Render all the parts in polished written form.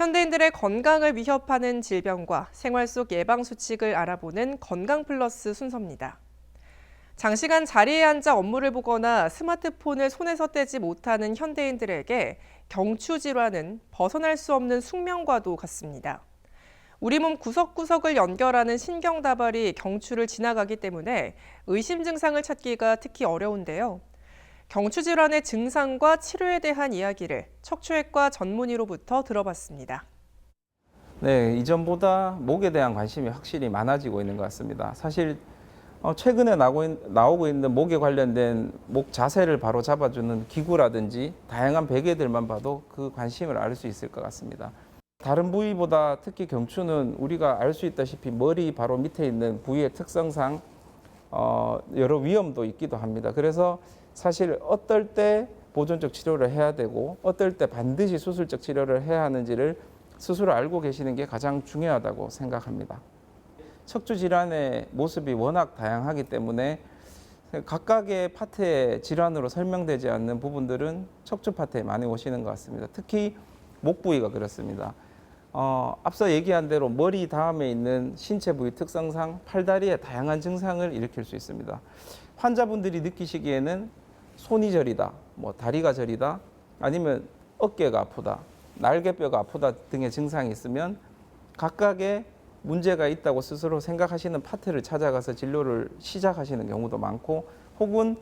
현대인들의 건강을 위협하는 질병과 생활 속 예방 수칙을 알아보는 건강 플러스 순서입니다. 장시간 자리에 앉아 업무를 보거나 스마트폰을 손에서 떼지 못하는 현대인들에게 경추 질환은 벗어날 수 없는 숙명과도 같습니다. 우리 몸 구석구석을 연결하는 신경다발이 경추를 지나가기 때문에 의심 증상을 찾기가 특히 어려운데요. 경추 질환의 증상과 치료에 대한 이야기를 척추외과 전문의로부터 들어봤습니다. 네, 이전보다 목에 대한 관심이 확실히 많아지고 있는 것 같습니다. 사실 최근에 나오고 있는 목에 관련된 목 자세를 바로 잡아주는 기구라든지 다양한 베개들만 봐도 그 관심을 알 수 있을 것 같습니다. 다른 부위보다 특히 경추는 우리가 알 수 있다시피 머리 바로 밑에 있는 부위의 특성상 여러 위험도 있기도 합니다. 그래서 사실 어떨 때 보존적 치료를 해야 되고 어떨 때 반드시 수술적 치료를 해야 하는지를 스스로 알고 계시는 게 가장 중요하다고 생각합니다. 척추 질환의 모습이 워낙 다양하기 때문에 각각의 파트의 질환으로 설명되지 않는 부분들은 척추 파트에 많이 오시는 것 같습니다. 특히 목 부위가 그렇습니다. 앞서 얘기한 대로 머리 다음에 있는 신체 부위 특성상 팔다리에 다양한 증상을 일으킬 수 있습니다. 환자분들이 느끼시기에는 손이 저리다, 다리가 저리다, 아니면 어깨가 아프다, 날개뼈가 아프다 등의 증상이 있으면 각각의 문제가 있다고 스스로 생각하시는 파트를 찾아가서 진료를 시작하시는 경우도 많고, 혹은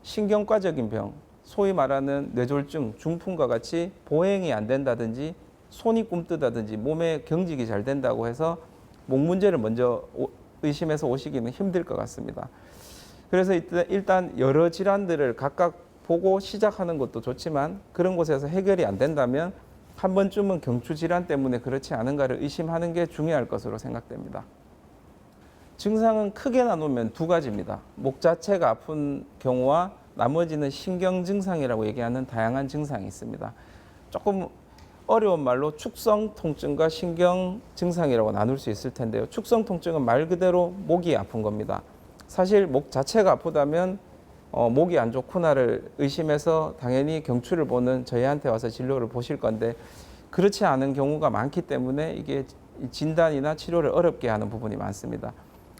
신경과적인 병, 소위 말하는 뇌졸중, 중풍과 같이 보행이 안 된다든지 손이 꿈뜨다든지 몸에 경직이 잘 된다고 해서 목 문제를 먼저 의심해서 오시기는 힘들 것 같습니다. 그래서 일단 여러 질환들을 각각 보고 시작하는 것도 좋지만 그런 곳에서 해결이 안 된다면 한 번쯤은 경추 질환 때문에 그렇지 않은가를 의심하는 게 중요할 것으로 생각됩니다. 증상은 크게 나누면 두 가지입니다. 목 자체가 아픈 경우와 나머지는 신경 증상이라고 얘기하는 다양한 증상이 있습니다. 조금 어려운 말로 축성 통증과 신경 증상이라고 나눌 수 있을 텐데요. 축성 통증은 말 그대로 목이 아픈 겁니다. 사실 목 자체가 아프다면 목이 안 좋구나를 의심해서 당연히 경추를 보는 저희한테 와서 진료를 보실 건데, 그렇지 않은 경우가 많기 때문에 이게 진단이나 치료를 어렵게 하는 부분이 많습니다.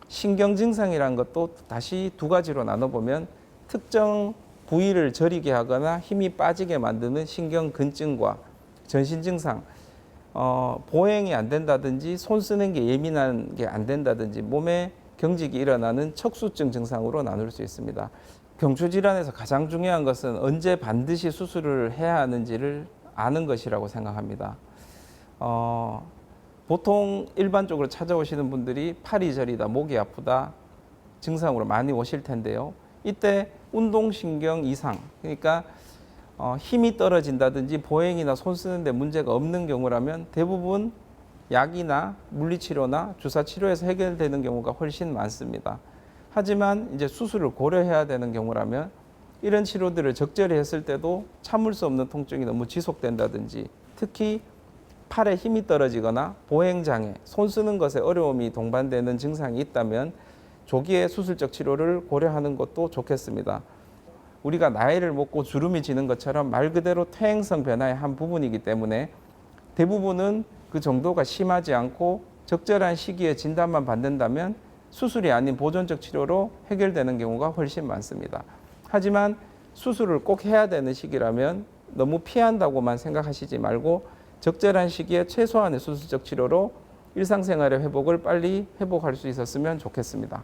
신경 증상이라는 것도 다시 두 가지로 나눠보면 특정 부위를 저리게 하거나 힘이 빠지게 만드는 신경근증과 전신 증상, 보행이 안 된다든지 손 쓰는 게 예민한 게 안 된다든지 몸에 경직이 일어나는 척수증 증상으로 나눌 수 있습니다. 경추 질환에서 가장 중요한 것은 언제 반드시 수술을 해야 하는지를 아는 것이라고 생각합니다. 보통 일반적으로 찾아오시는 분들이 팔이 저리다, 목이 아프다 증상으로 많이 오실 텐데요. 이때 운동신경 이상, 그러니까 힘이 떨어진다든지 보행이나 손 쓰는 데 문제가 없는 경우라면 대부분 약이나 물리치료나 주사치료에서 해결되는 경우가 훨씬 많습니다. 하지만 이제 수술을 고려해야 되는 경우라면 이런 치료들을 적절히 했을 때도 참을 수 없는 통증이 너무 지속된다든지, 특히 팔에 힘이 떨어지거나 보행장애, 손 쓰는 것에 어려움이 동반되는 증상이 있다면 조기에 수술적 치료를 고려하는 것도 좋겠습니다. 우리가 나이를 먹고 주름이 지는 것처럼 말 그대로 퇴행성 변화의 한 부분이기 때문에 대부분은 그 정도가 심하지 않고 적절한 시기에 진단만 받는다면 수술이 아닌 보존적 치료로 해결되는 경우가 훨씬 많습니다. 하지만 수술을 꼭 해야 되는 시기라면 너무 피한다고만 생각하시지 말고 적절한 시기에 최소한의 수술적 치료로 일상생활의 회복을 빨리 회복할 수 있었으면 좋겠습니다.